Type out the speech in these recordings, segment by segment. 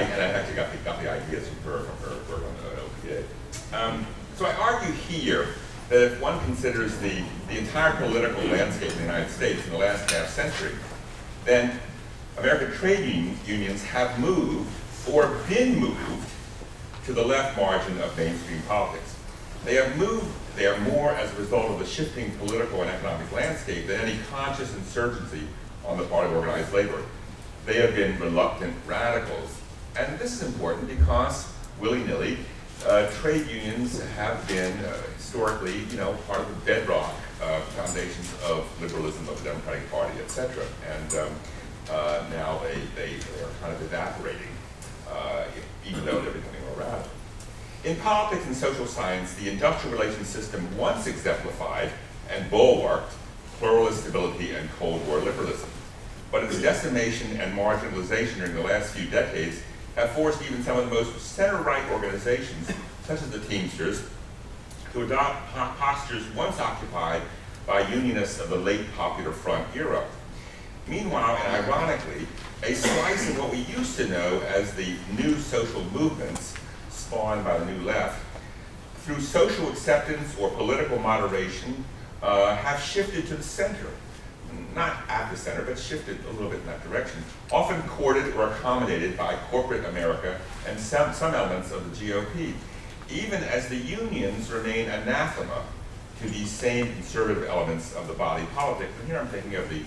I actually got the ideas from her work on the OPA. So I argue here that if one considers the entire political landscape in the United States in the last half century, then American trade unions have moved or been moved to the left margin of mainstream politics. They have moved there more as a result of the shifting political and economic landscape than any conscious insurgency on the part of organized labor. They have been reluctant radicals. And this is important because, willy-nilly, trade unions have been historically, part of the bedrock foundations of liberalism, of the Democratic Party, etc. And now they are kind of evaporating, even though they're becoming more radical. In politics and social science, the industrial relations system once exemplified and bulwarked pluralist stability and Cold War liberalism. But its decimation and marginalization during the last few decades have forced even some of the most center-right organizations, such as the Teamsters, to adopt postures once occupied by unionists of the late Popular Front era. Meanwhile, and ironically, a slice of what we used to know as the new social movements spawned by the New Left, through social acceptance or political moderation, have shifted to the center. Not at the center, but shifted a little bit in that direction, often courted or accommodated by corporate America and some elements of the GOP, even as the unions remain anathema to these same conservative elements of the body politic. And here I'm thinking of the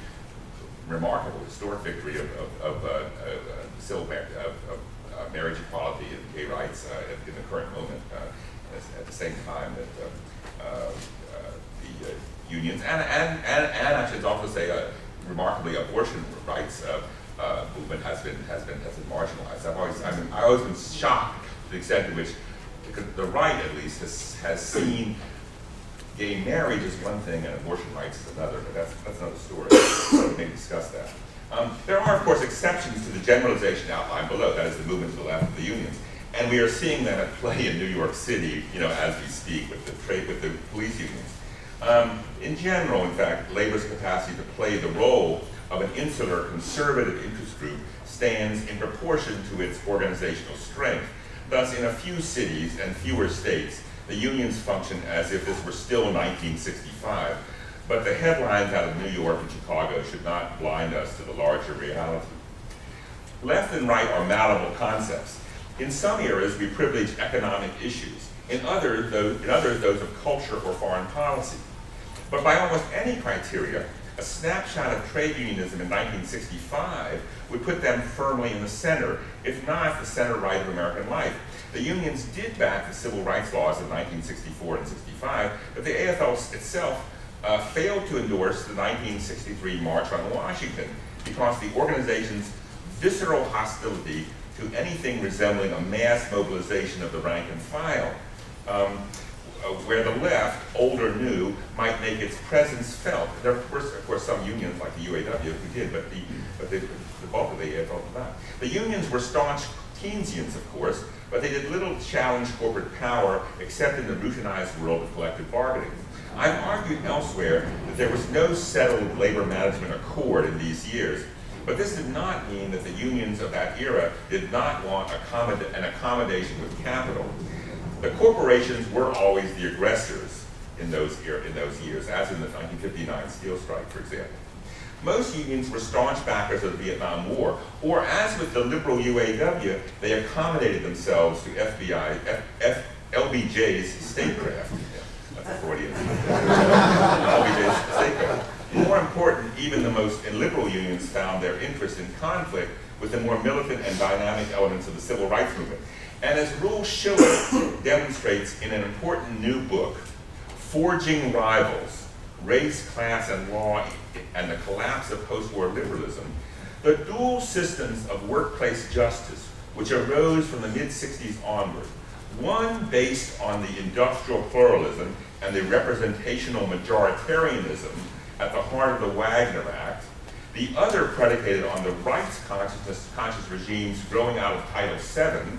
remarkable historic victory of marriage equality and gay rights in the current moment, at the same time that the unions and I should also say remarkably abortion rights movement has been marginalized. I've always been shocked to the extent to which the right, at least, has seen gay marriage as one thing and abortion rights as another, but that's another story. So we may discuss that. There are, of course, exceptions to the generalization outlined below. That is the movement to the left of the unions, and we are seeing that at play in New York City, as we speak, with the police unions. In general, in fact, labor's capacity to play the role of an insular conservative interest group stands in proportion to its organizational strength. Thus, in a few cities and fewer states, the unions function as if this were still 1965. But the headlines out of New York and Chicago should not blind us to the larger reality. Left and right are malleable concepts. In some areas, we privilege economic issues. In others, those of culture or foreign policy. But by almost any criteria, a snapshot of trade unionism in 1965 would put them firmly in the center, if not the center right of American life. The unions did back the civil rights laws of 1964 and 65, but the AFL itself failed to endorse the 1963 March on Washington because the organization's visceral hostility to anything resembling a mass mobilization of the rank and file, where the left, old or new, might make its presence felt. There are, of course, some unions like the UAW who did, but the bulk of the AFL did not. The unions were staunch Keynesians, of course, but they did little to challenge corporate power except in the routinized world of collective bargaining. I've argued elsewhere that there was no settled labor management accord in these years, but this did not mean that the unions of that era did not want an accommodation with capital. The corporations were always the aggressors in those years, as in the 1959 steel strike, for example. Most unions were staunch backers of the Vietnam War, or as with the liberal UAW, they accommodated themselves to LBJ's statecraft. That's a Freudian. LBJ's statecraft. More important, even the most illiberal unions found their interest in conflict with the more militant and dynamic elements of the civil rights movement. And as Roel Schiller demonstrates in an important new book, Forging Rivals, Race, Class, and Law, and the Collapse of Post-War Liberalism, the dual systems of workplace justice which arose from the mid-60s onward, one based on the industrial pluralism and the representational majoritarianism at the heart of the Wagner Act, the other predicated on the rights conscious regimes growing out of Title VII.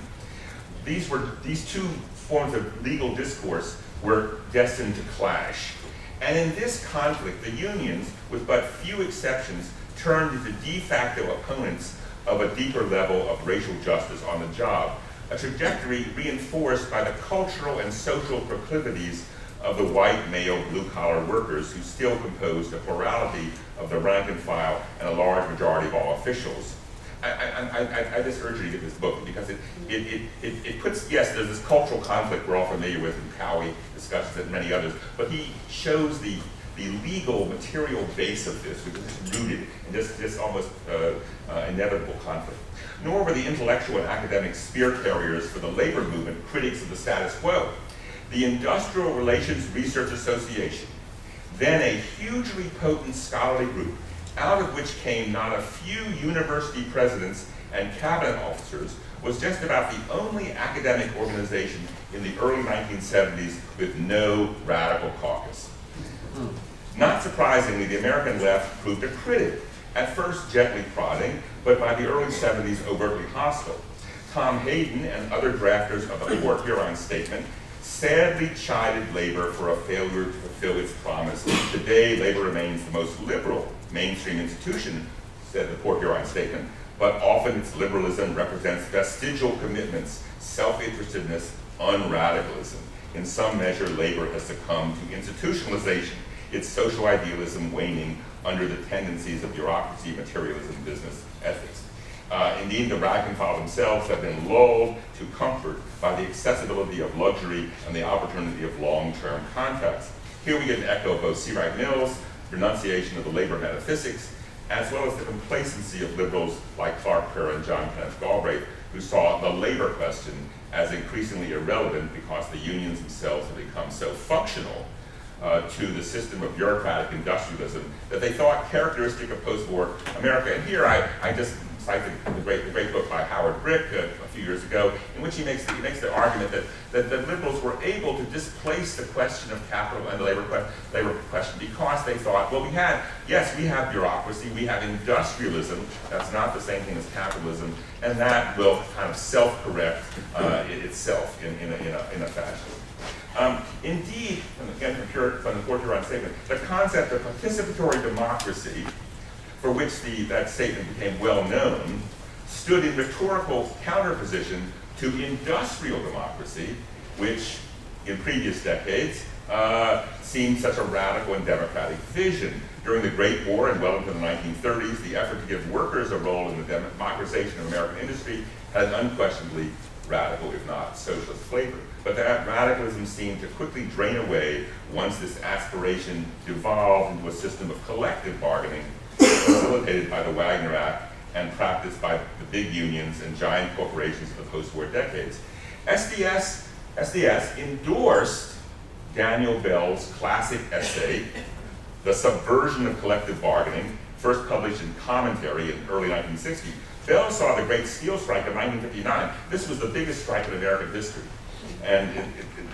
These two forms of legal discourse were destined to clash. And in this conflict, the unions, with but few exceptions, turned into de facto opponents of a deeper level of racial justice on the job, a trajectory reinforced by the cultural and social proclivities of the white male blue-collar workers who still composed a plurality of the rank and file and a large majority of all officials. I just urge you to get this book because it puts, yes, there's this cultural conflict we're all familiar with, and Cowie discusses it and many others, but he shows the legal material base of this, which is rooted in this almost inevitable conflict. Nor were the intellectual and academic spear carriers for the labor movement critics of the status quo. The Industrial Relations Research Association, then a hugely potent scholarly group, out of which came not a few university presidents and cabinet officers, was just about the only academic organization in the early 1970s with no radical caucus. Not surprisingly, the American left proved a critic, at first gently prodding, but by the early 70s overtly hostile. Tom Hayden and other drafters of the Port Huron Statement sadly chided labor for a failure to fulfill its promise. Today, labor remains the most liberal mainstream institution, said the Port Huron Statement, but often its liberalism represents vestigial commitments, self-interestedness, unradicalism. In some measure, labor has succumbed to institutionalization, its social idealism waning under the tendencies of bureaucracy, materialism, business ethics. Indeed, the rank and file themselves have been lulled to comfort by the accessibility of luxury and the opportunity of long-term contracts. Here we get an echo of both C. Wright Mills' renunciation of the labor metaphysics, as well as the complacency of liberals like Clark Kerr and John Kenneth Galbraith, who saw the labor question as increasingly irrelevant because the unions themselves have become so functional to the system of bureaucratic industrialism that they thought characteristic of post-war America. And here I just cite the great book by Howard Brick a few years ago, in which he makes the argument that the liberals were able to displace the question of capital and the labor question because they thought, well, we have bureaucracy, we have industrialism, that's not the same thing as capitalism, and that will kind of self-correct itself in a fashion. Indeed, again from the Port Huron Statement, the concept of participatory democracy, for which that statement became well known, stood in rhetorical counterposition to industrial democracy, which in previous decades seemed such a radical and democratic vision. During the Great War and well into the 1930s, the effort to give workers a role in the democratization of American industry had unquestionably radical, if not socialist flavor. But that radicalism seemed to quickly drain away once this aspiration devolved into a system of collective bargaining facilitated by the Wagner Act and practiced by the big unions and giant corporations of the post-war decades. SDS endorsed Daniel Bell's classic essay, The Subversion of Collective Bargaining, first published in Commentary in early 1960. Bell saw the Great Steel Strike of 1959. This was the biggest strike in American history, and it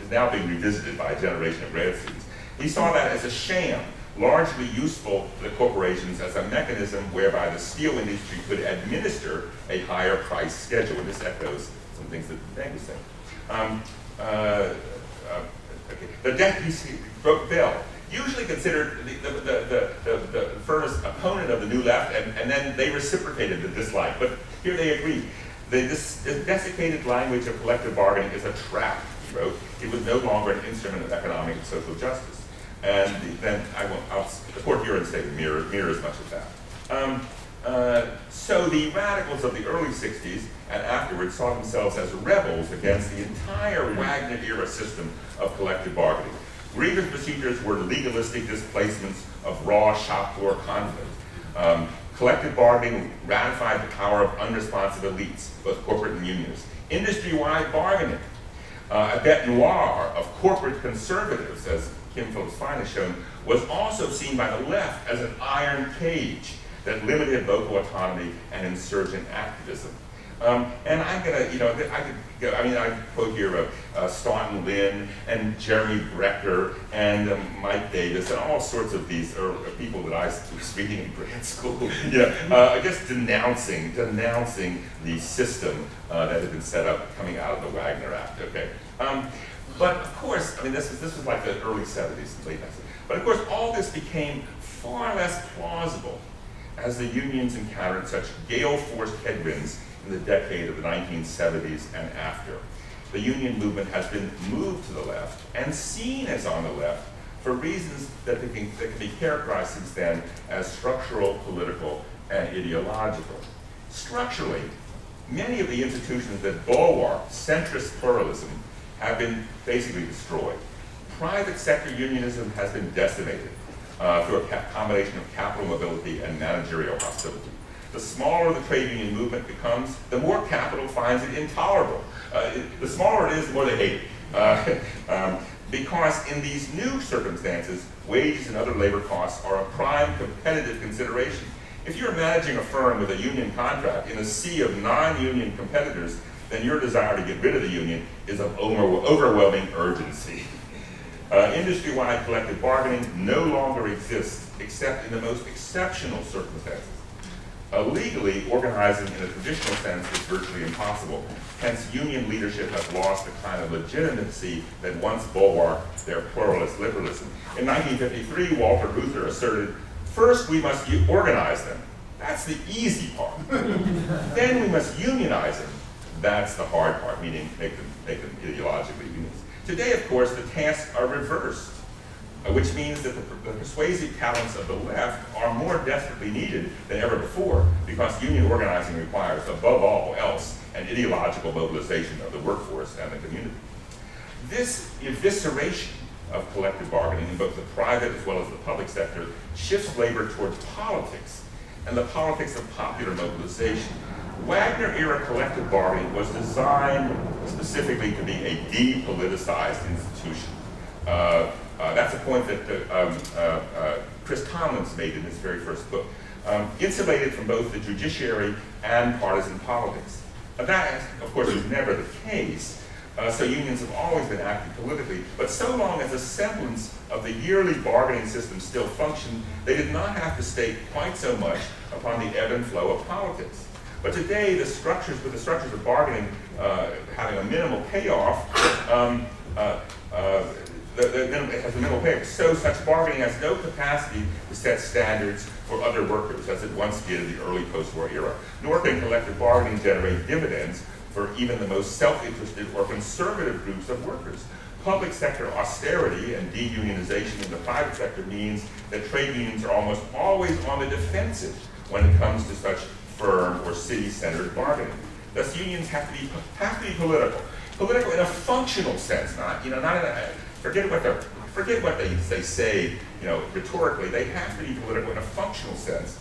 is now being revisited by a generation of grad students. He saw that as a sham, largely useful to the corporations as a mechanism whereby the steel industry could administer a higher price schedule. And this echoes some things that Ben was saying. He wrote Bell, usually considered the firmest opponent of the New Left, and then they reciprocated the dislike. But here they agreed. This desiccated language of collective bargaining is a trap, he wrote. It was no longer an instrument of economic and social justice. And then the Port Huron Statement mirrors much of that. So the radicals of the early 60s and afterwards saw themselves as rebels against the entire Wagner-era system of collective bargaining. Grievance procedures were legalistic displacements of raw shop floor conflict. Collective bargaining ratified the power of unresponsive elites, both corporate and unions. Industry-wide bargaining, a bête noire of corporate conservatives, as Kim Phillips Fine has shown, was also seen by the left as an iron cage that limited local autonomy and insurgent activism. And I'm gonna, I quote here Staunton Lynn and Jeremy Brecker and Mike Davis and all sorts of these people that I was reading in grad school, just denouncing the system that had been set up coming out of the Wagner Act, okay? But of course, this was like the early 70s, late 90s. But of course, all this became far less plausible as the unions encountered such gale-forced headwinds in the decade of the 1970s and after. The union movement has been moved to the left and seen as on the left for reasons that can be characterized since then as structural, political, and ideological. Structurally, many of the institutions that bulwark centrist pluralism have been basically destroyed. Private sector unionism has been decimated through a combination of capital mobility and managerial hostility. The smaller the trade union movement becomes, the more capital finds it intolerable. The smaller it is, the more they hate it. Because in these new circumstances, wages and other labor costs are a prime competitive consideration. If you're managing a firm with a union contract in a sea of non-union competitors, then your desire to get rid of the union is of overwhelming urgency. Industry-wide collective bargaining no longer exists except in the most exceptional circumstances. Legally, organizing in a traditional sense is virtually impossible. Hence, union leadership has lost the kind of legitimacy that once bulwarked their pluralist liberalism. In 1953, Walter Reuther asserted, "First, we must organize them. That's the easy part. Then we must unionize them. That's the hard part," meaning make them ideologically unions. Today, of course, the tasks are reversed, which means that the persuasive talents of the left are more desperately needed than ever before, because union organizing requires, above all else, an ideological mobilization of the workforce and the community. This evisceration of collective bargaining in both the private as well as the public sector shifts labor towards politics and the politics of popular mobilization. Wagner-era collective bargaining was designed specifically to be a depoliticized institution. That's a point that Chris Tomlins made in his very first book. Insulated from both the judiciary and partisan politics. That, of course, is never the case. So unions have always been active politically, but so long as a semblance of the yearly bargaining system still functioned, they did not have to stake quite so much upon the ebb and flow of politics. But today, with the structures of bargaining having a minimal payoff, it has a minimal payoff. So such bargaining has no capacity to set standards for other workers, as it once did in the early post-war era. Nor can collective bargaining generate dividends for even the most self-interested or conservative groups of workers. Public sector austerity and deunionization in the private sector means that trade unions are almost always on the defensive when it comes to such firm or city-centered bargaining. Thus, unions have to be political. Political in a functional sense, not in a, forget what they say, rhetorically. They have to be political in a functional sense.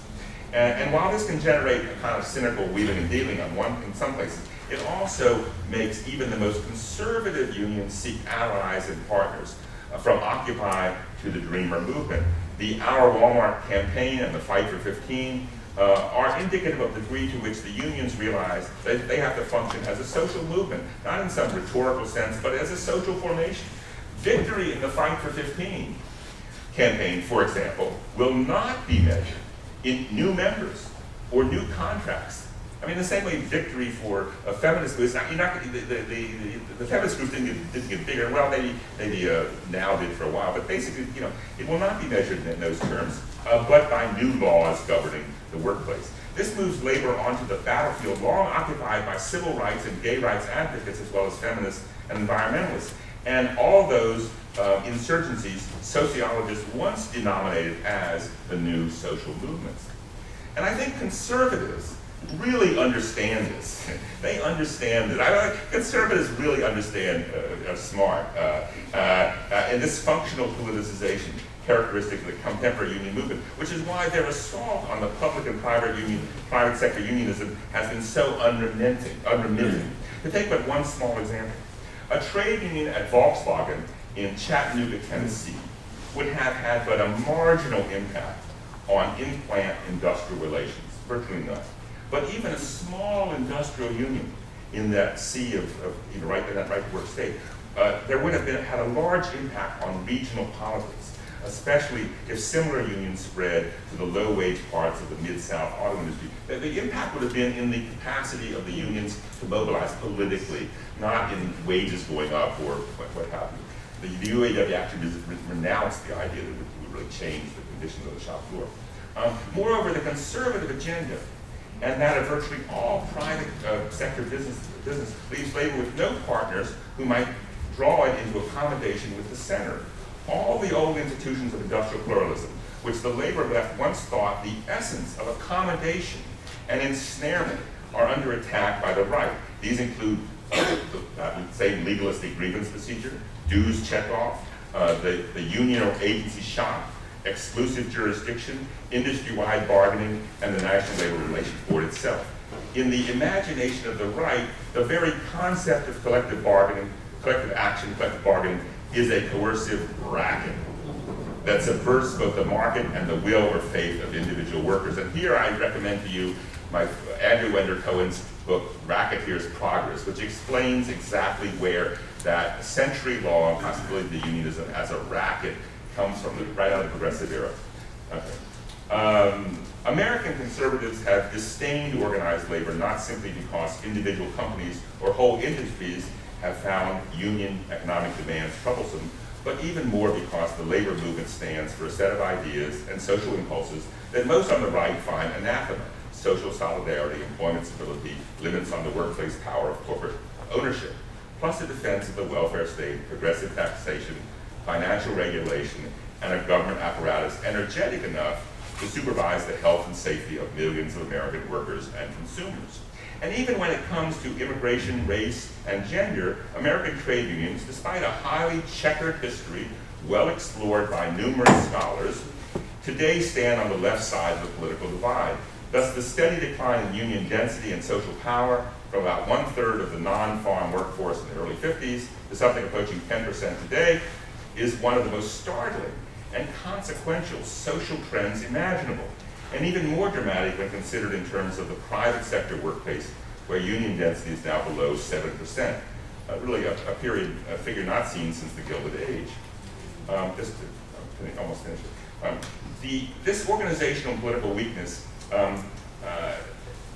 And while this can generate a kind of cynical wheeling and dealing in some places, it also makes even the most conservative unions seek allies and partners, from Occupy to the Dreamer movement. The Our Walmart campaign and the Fight for 15 are indicative of the degree to which the unions realize that they have to function as a social movement, not in some rhetorical sense, but as a social formation. Victory in the Fight for 15 campaign, for example, will not be measured in new members or new contracts. I mean, the same way victory for a feminist group, the feminist group didn't get bigger. Well, maybe now did for a while, but basically, it will not be measured in those terms, but by new laws governing the workplace. This moves labor onto the battlefield long occupied by civil rights and gay rights advocates, as well as feminists and environmentalists. And all those insurgencies sociologists once denominated as the new social movements. And I think conservatives really understand this. They understand it. Conservatives really understand, are smart. And this functional politicization characteristic of the contemporary union movement, which is why their assault on the public and private sector unionism has been so unremitting. To take but one small example, a trade union at Volkswagen in Chattanooga, Tennessee, would have had but a marginal impact on in-plant industrial relations, virtually none. But even a small industrial union in that sea of that right to work state, there would have had a large impact on regional politics, especially if similar unions spread to the low-wage parts of the Mid-South auto industry. The impact would have been in the capacity of the unions to mobilize politically, not in wages going up or what have you. The UAW actually renounced the idea that it would really change the conditions of the shop floor. Moreover, the conservative agenda and that of virtually all private sector business leaves labor with no partners who might draw it into accommodation with the center. All the old institutions of industrial pluralism, which the labor left once thought the essence of accommodation and ensnarement, are under attack by the right. These include the same legalistic grievance procedure, dues checkoff, the union or agency shop, exclusive jurisdiction, industry-wide bargaining, and the National Labor Relations Board itself. In the imagination of the right, the very concept of collective bargaining, collective action, collective bargaining is a coercive racket that subverts both the market and the will or faith of individual workers. And here I recommend to you my Andrew Wender Cohen's book, Racketeer's Progress, which explains exactly where that century-long possibility of unionism as a racket comes from, right out of the progressive era. Okay. American conservatives have disdained organized labor not simply because individual companies or whole industries have found union economic demands troublesome, but even more because the labor movement stands for a set of ideas and social impulses that most on the right find anathema: social solidarity, employment stability, limits on the workplace power of corporate ownership, plus a defense of the welfare state, progressive taxation, financial regulation, and a government apparatus energetic enough to supervise the health and safety of millions of American workers and consumers. And even when it comes to immigration, race, and gender, American trade unions, despite a highly checkered history, well explored by numerous scholars, today stand on the left side of the political divide. Thus, the steady decline in union density and social power from about 1/3 of the non-farm workforce in the early 50s to something approaching 10% today is one of the most startling and consequential social trends imaginable, and even more dramatic when considered in terms of the private sector workplace, where union density is now below 7%. Really a figure not seen since the Gilded Age. Almost finished. This organizational and political weakness had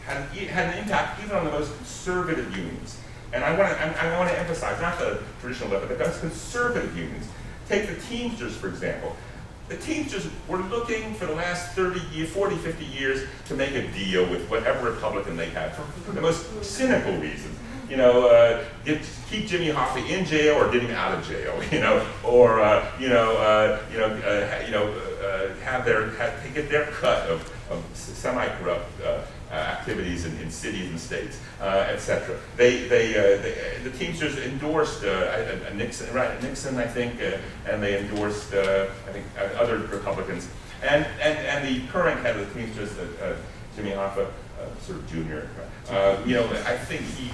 an impact even on the most conservative unions. And I want to emphasize, not the traditional left, but the conservative unions. Take the Teamsters, for example. The Teamsters were looking for the last 30 years, 40, 50 years to make a deal with whatever Republican they had for the most cynical reasons. Keep Jimmy Hoffa in jail or get him out of jail, or get their cut of semi-corrupt activities in cities and states, etc. The Teamsters endorsed Nixon, I think, and they endorsed other Republicans, and the current head of the Teamsters, Jimmy Hoffa, sort of junior, I think he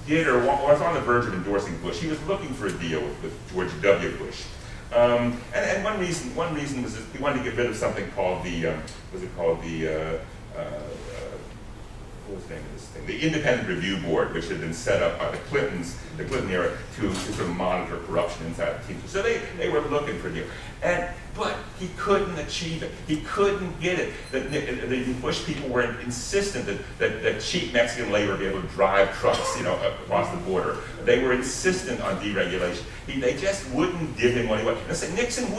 did or was on the verge of endorsing Bush. He was looking for a deal with George W. Bush. And one reason was that he wanted to get rid of something called what was the name of this thing? The Independent Review Board, which had been set up by the Clinton era to sort of monitor corruption inside the Teamsters. So they were looking for a deal. But he couldn't achieve it. He couldn't get it. The Bush people were insistent that cheap Mexican labor be able to drive trucks, across the border. They were insistent on deregulation. They just wouldn't give him what he wanted. Nixon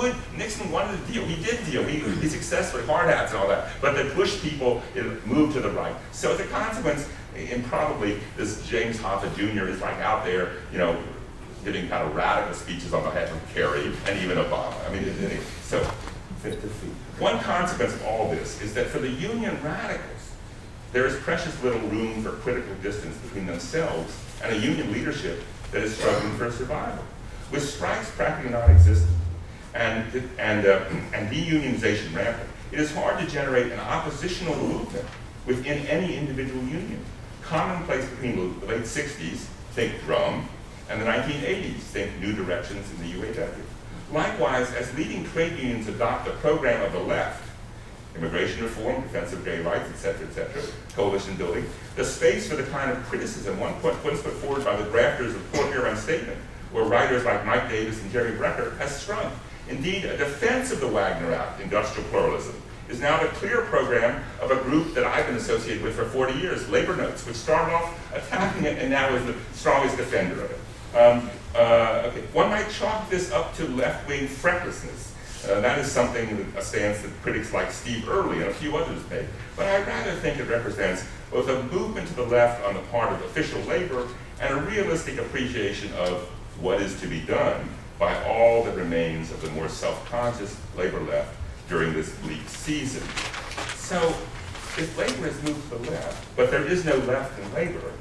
wanted a deal. He did deal. He successfully, hard hats and all that. But the Bush people moved to the right. So as a consequence, and probably this James Hoffa Jr. is out there, giving kind of radical speeches on behalf of Kerry and even Obama. So one consequence of all this is that for the union radicals, there is precious little room for critical distance between themselves and a union leadership that is struggling for survival. With strikes practically non-existent and deunionization rampant, it is hard to generate an oppositional movement within any individual union. Commonplace between the late 60s, think Drum, and the 1980s, think New Directions in the UAW. Likewise, as leading trade unions adopt a program of the left, immigration reform, defense of gay rights, etc., coalition building, the space for the kind of criticism once put forward by the drafters of Port Huron Statement, where writers like Mike Davis and Jerry Brecker, has shrunk. Indeed, a defense of the Wagner Act, industrial pluralism, is now the clear program of a group that I've been associated with for 40 years, Labor Notes, which started off attacking it and now is the strongest defender of it. One might chalk this up to left-wing frecklessness, That is something, a stance that critics like Steve Early and a few others make. But I rather think it represents both a movement to the left on the part of official labor and a realistic appreciation of what is to be done by all that remains of the more self-conscious labor left during this bleak season. So, if labor has moved to the left, but there is no left in labor,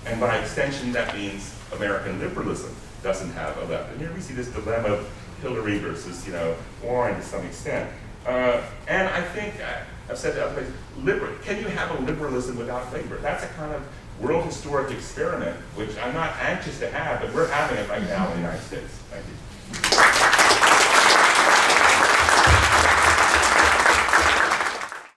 and by extension that means American liberalism doesn't have a left. And here we see this dilemma of Hillary versus, Warren to some extent. And I think, I've said to other places, can you have a liberalism without labor? That's a kind of world historic experiment, which I'm not anxious to have, but we're having it right now in the United States. Thank you.